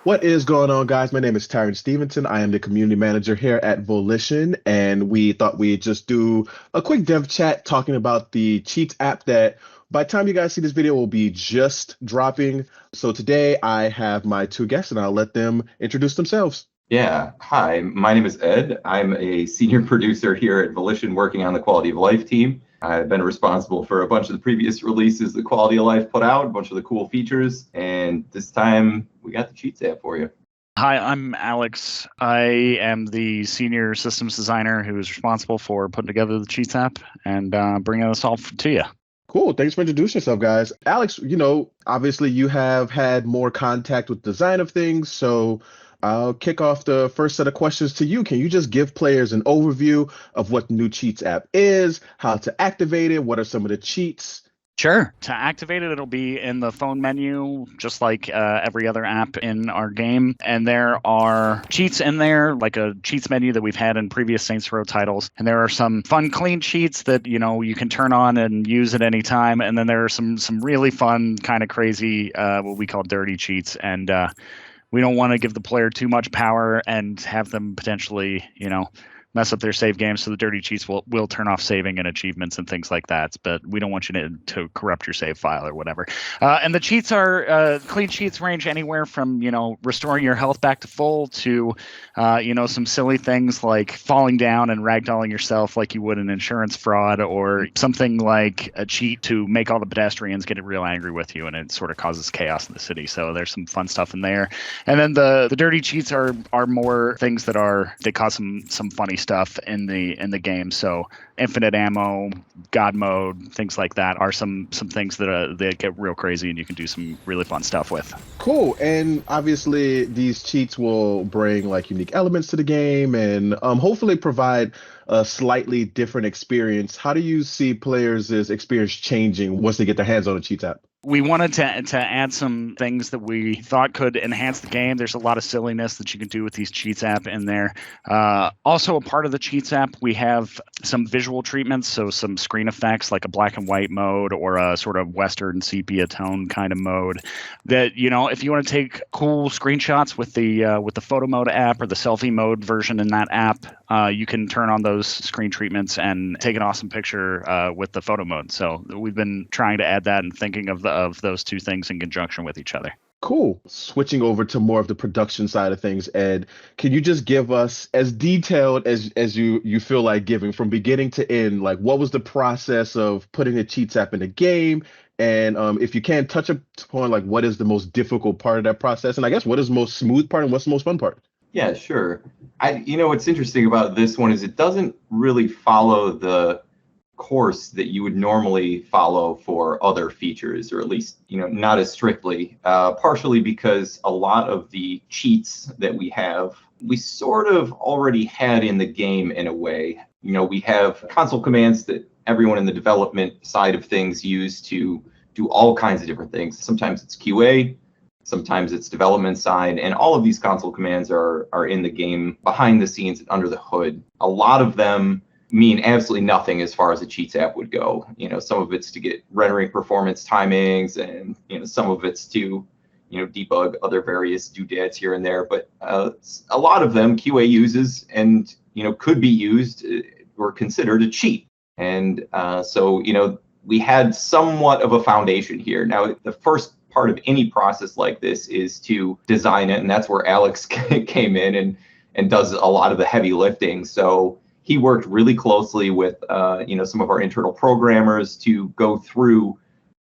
What is going on, guys? My name is Tyron Stevenson. I am the community manager here at Volition, and we thought we'd just do a quick dev chat talking about the Cheats app that by the time you guys see this video will be just dropping. So today I have my two guests, and I'll let them introduce themselves. Yeah, hi, my name is Ed. I'm a senior producer here at Volition working on the quality of life team. I've been responsible for a bunch of the previous releases that Quality of Life put out, a bunch of the cool features, and this time we got the Cheats app for you. Hi, I'm Alex. I am the senior systems designer who is responsible for putting together the Cheats app and bringing us all to you. Cool. Thanks for introducing yourself, guys. Alex, obviously you have had more contact with design of things, so I'll kick off the first set of questions to you. Can you just give players an overview of what the new Cheats app is, how to activate it, what are some of the cheats? Sure. To activate it, it'll be in the phone menu, just like every other app in our game. And there are cheats in there, like a cheats menu that we've had in previous Saints Row titles. And there are some fun, clean cheats that, you can turn on and use at any time. And then there are some really fun, kind of crazy, what we call dirty cheats. And we don't want to give the player too much power and have them potentially, mess up their save games. So the dirty cheats will turn off saving and achievements and things like that. But we don't want you to corrupt your save file or whatever. And the cheats are clean cheats range anywhere from, restoring your health back to full to, some silly things like falling down and ragdolling yourself like you would in insurance fraud, or something like a cheat to make all the pedestrians get real angry with you and it sort of causes chaos in the city. So there's some fun stuff in there. And then the dirty cheats are more things that cause some funny stuff in the game. So infinite ammo, God mode, things like that are some things that get real crazy and you can do some really fun stuff with. Cool. And obviously these cheats will bring like unique elements to the game and hopefully provide a slightly different experience. How do you see players' experience changing once they get their hands on the Cheats app? We wanted to add some things that we thought could enhance the game. There's a lot of silliness that you can do with these Cheats app in there. Also, a part of the Cheats app, we have some visual treatments, so some screen effects like a black and white mode or a sort of Western sepia tone kind of mode. That if you want to take cool screenshots with the photo mode app or the selfie mode version in that app, you can turn on those screen treatments and take an awesome picture with the photo mode. So we've been trying to add that and thinking of those two things in conjunction with each other. Cool. Switching over to more of the production side of things, Ed, can you just give us as detailed as you feel like giving from beginning to end, like what was the process of putting the Cheats app in the game? And if you can touch upon like what is the most difficult part of that process? And I guess what is the most smooth part and what's the most fun part? Yeah, sure. What's interesting about this one is it doesn't really follow the course that you would normally follow for other features, or at least not as strictly, partially because a lot of the cheats that we sort of already had in the game in a way. We have console commands that everyone in the development side of things use to do all kinds of different things. Sometimes it's QA, sometimes it's development side, and all of these console commands are in the game behind the scenes and under the hood. A lot of them mean absolutely nothing as far as a Cheats app would go. Some of it's to get rendering performance timings, and some of it's to debug other various doodads here and there. But a lot of them QA uses and could be used or considered a cheat. And so we had somewhat of a foundation here. Now the first part of any process like this is to design it, and that's where Alex came in and does a lot of the heavy lifting. So he worked really closely with some of our internal programmers to go through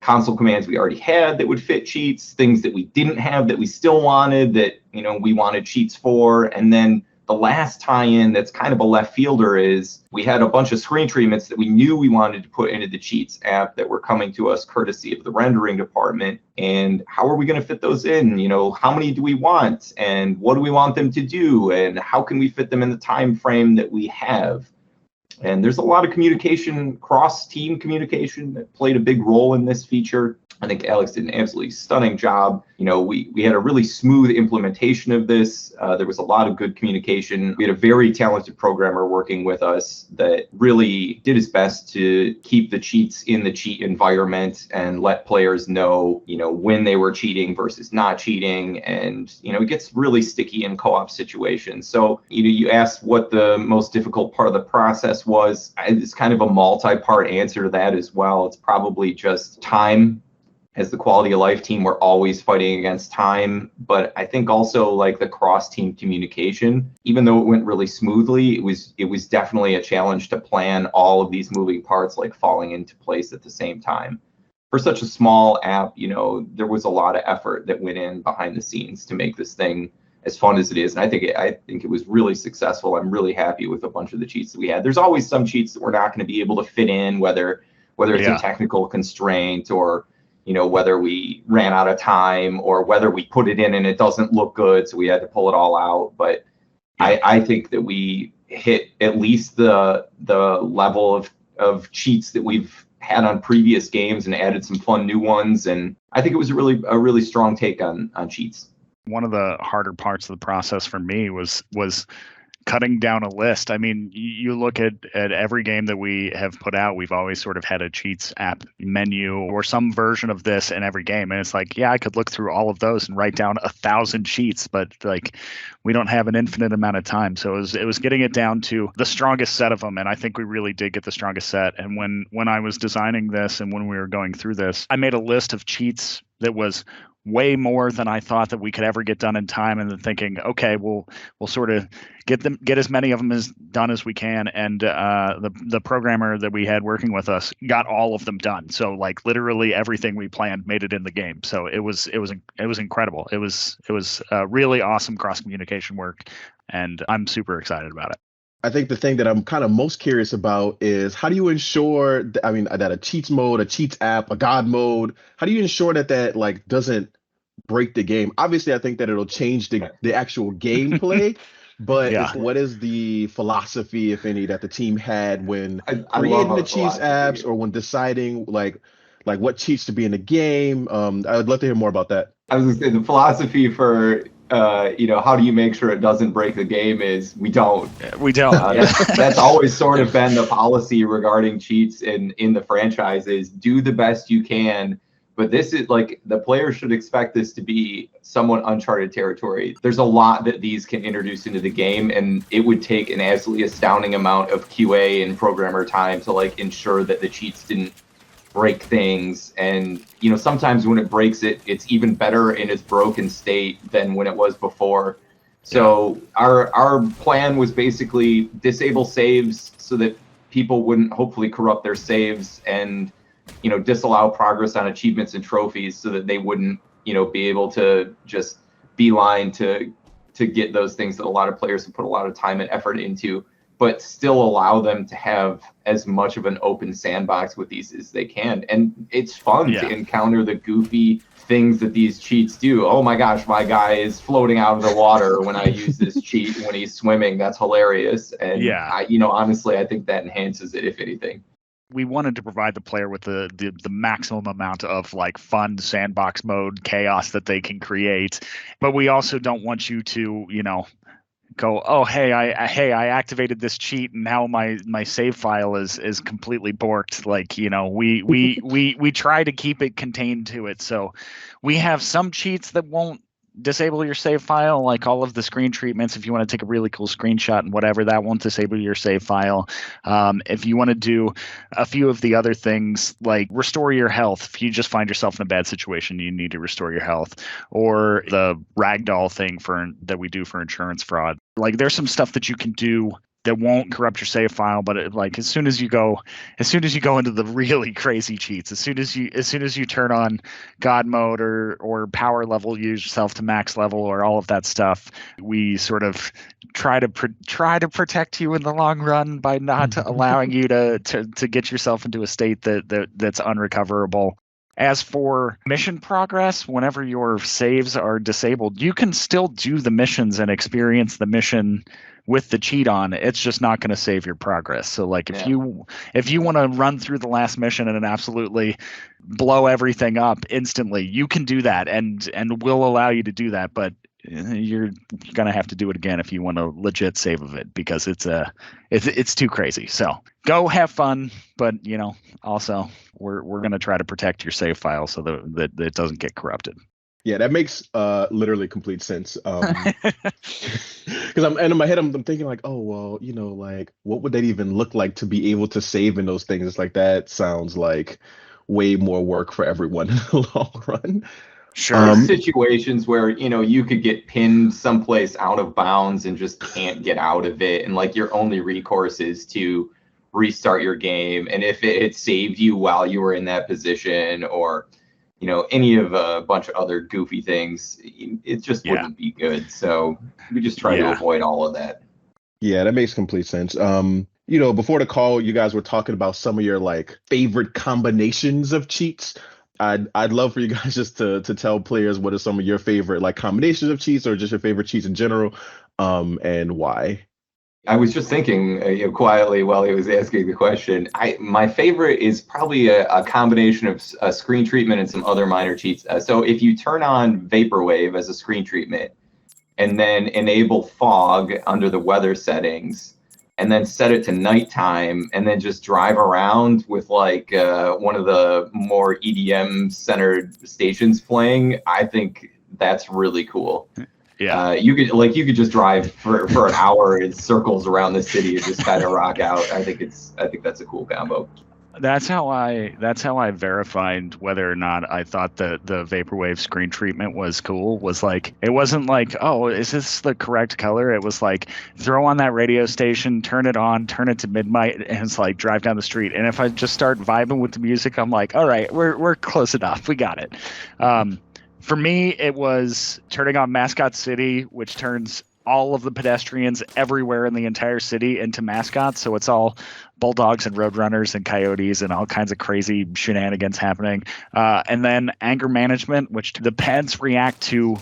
console commands we already had that would fit cheats, things that we didn't have that we still wanted that we wanted cheats for. And then the last tie-in that's kind of a left fielder is we had a bunch of screen treatments that we knew we wanted to put into the Cheats app that were coming to us courtesy of the rendering department. And how are we going to fit those in? How many do we want? And what do we want them to do? And how can we fit them in the time frame that we have? And there's a lot of communication, cross-team communication that played a big role in this feature. I think Alex did an absolutely stunning job. We had a really smooth implementation of this. There was a lot of good communication. We had a very talented programmer working with us that really did his best to keep the cheats in the cheat environment and let players know, when they were cheating versus not cheating. And, it gets really sticky in co-op situations. So, you asked what the most difficult part of the process was. It's kind of a multi-part answer to that as well. It's probably just time. As the quality of life team, we're always fighting against time, but I think also like the cross-team communication, even though it went really smoothly, it was definitely a challenge to plan all of these moving parts like falling into place at the same time. For such a small app, there was a lot of effort that went in behind the scenes to make this thing as fun as it is, and I think it was really successful. I'm really happy with a bunch of the cheats that we had. There's always some cheats that we're not going to be able to fit in, whether it's a technical constraint or whether we ran out of time or whether we put it in and it doesn't look good, so we had to pull it all out. But I think that we hit at least the level of cheats that we've had on previous games and added some fun new ones. And I think it was a really strong take on cheats. One of the harder parts of the process for me was cutting down a list. I mean, you look at every game that we have put out, we've always sort of had a cheats app menu or some version of this in every game. And it's like, yeah, I could look through all of those and write down 1,000 cheats, but like we don't have an infinite amount of time. So it was getting it down to the strongest set of them. And I think we really did get the strongest set. And when I was designing this and when we were going through this, I made a list of cheats that was way more than I thought that we could ever get done in time, and then thinking, okay, we'll sort of get as many of them as done as we can. And the programmer that we had working with us got all of them done. So like literally everything we planned made it in the game. So it was incredible. It was really awesome cross communication work, and I'm super excited about it. I think the thing that I'm kind of most curious about is how do you ensure that a cheats mode, a cheats app, a God mode, how do you ensure that like doesn't break the game? Obviously, I think that it'll change the actual gameplay, but what is the philosophy, if any, that the team had when creating the cheats apps or when deciding like what cheats to be in the game? I would love to hear more about that. I was going to say the philosophy for how do you make sure it doesn't break the game is we don't. That's always sort of been the policy regarding cheats in the franchise is do the best you can. But this is like the player should expect this to be somewhat uncharted territory. There's a lot that these can introduce into the game, and it would take an absolutely astounding amount of QA and programmer time to like ensure that the cheats didn't break things. And sometimes when it breaks it's even better in its broken state than when it was before. So our plan was basically disable saves so that people wouldn't hopefully corrupt their saves, and disallow progress on achievements and trophies so that they wouldn't be able to just beeline to get those things that a lot of players have put a lot of time and effort into, but still allow them to have as much of an open sandbox with these as they can. And it's fun to encounter the goofy things that these cheats do. Oh my gosh, my guy is floating out of the water when I use this cheat when he's swimming. That's hilarious. And honestly, I think that enhances it, if anything. We wanted to provide the player with the maximum amount of like fun sandbox mode chaos that they can create, but we also don't want you to go, oh hey I activated this cheat and now my save file is completely borked. Like we try to keep it contained to it. So we have some cheats that won't disable your save file, like all of the screen treatments. If you want to take a really cool screenshot and whatever, that won't disable your save file. If you want to do a few of the other things like restore your health, if you just find yourself in a bad situation, you need to restore your health, or the ragdoll thing that we do for insurance fraud. Like there's some stuff that you can do that won't corrupt your save file, but as soon as you go into the really crazy cheats, as soon as you turn on God mode or power level yourself to max level or all of that stuff, we sort of try to protect you in the long run by not allowing you to get yourself into a state that's unrecoverable. As for mission progress, whenever your saves are disabled, you can still do the missions and experience the mission with the cheat on. It's just not going to save your progress. So like if you want to run through the last mission and absolutely blow everything up instantly, you can do that, and we'll allow you to do that, but you're gonna have to do it again if you want a legit save of it, because it's too crazy. So go have fun, but also we're gonna try to protect your save file so that it doesn't get corrupted. Yeah, that makes literally complete sense. Because in my head, I'm thinking like, oh well, like what would that even look like to be able to save in those things? It's like that sounds like way more work for everyone in the long run. Sure. There's situations where you could get pinned someplace out of bounds and just can't get out of it, and like your only recourse is to restart your game. And if it had saved you while you were in that position, or any of a bunch of other goofy things, it just wouldn't be good. So we just try to avoid all of that. Yeah, that makes complete sense. Before the call, you guys were talking about some of your like favorite combinations of cheats. I'd love for you guys just to tell players what are some of your favorite like combinations of cheats, or just your favorite cheats in general, and why. I was just thinking quietly while he was asking the question. My favorite is probably a combination of a screen treatment and some other minor cheats. So if you turn on Vaporwave as a screen treatment, and then enable fog under the weather settings, and then set it to nighttime, and then just drive around with like one of the more EDM centered stations playing, I think that's really cool. Yeah, you could just drive for an hour in circles around the city and just kind of rock out. I think that's a cool combo. That's how I verified whether or not I thought the Vaporwave screen treatment was cool. Was like, it wasn't like, oh, is this the correct color? It was like, throw on that radio station, turn it on, turn it to midnight, and it's like drive down the street. And if I just start vibing with the music, I'm like, all right, we're close enough. We got it. For me, it was turning on Mascot City, which turns all of the pedestrians everywhere in the entire city into mascots. So it's all bulldogs and roadrunners and coyotes and all kinds of crazy shenanigans happening. And then anger management, which the pets react to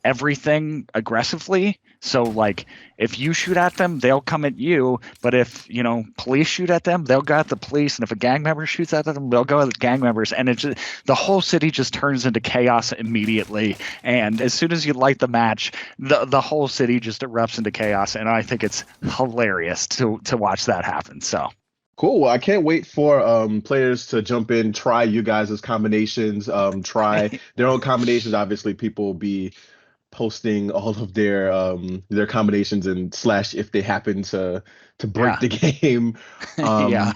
everything aggressively. So like if you shoot at them, they'll come at you. But if, police shoot at them, they'll go at the police. And if a gang member shoots at them, they'll go at the gang members. And the whole city just turns into chaos immediately. And as soon as you light the match, the whole city just erupts into chaos. And I think it's hilarious to watch that happen. So cool. Well, I can't wait for players to jump in, try you guys' combinations, try their own combinations. Obviously, people will be posting all of their combinations and / if they happen to break the game. Yeah.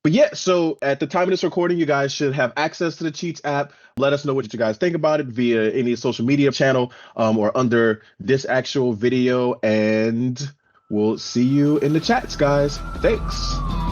But yeah, so at the time of this recording, you guys should have access to the Cheats app. Let us know what you guys think about it via any social media channel or under this actual video, and we'll see you in the chats, guys. Thanks.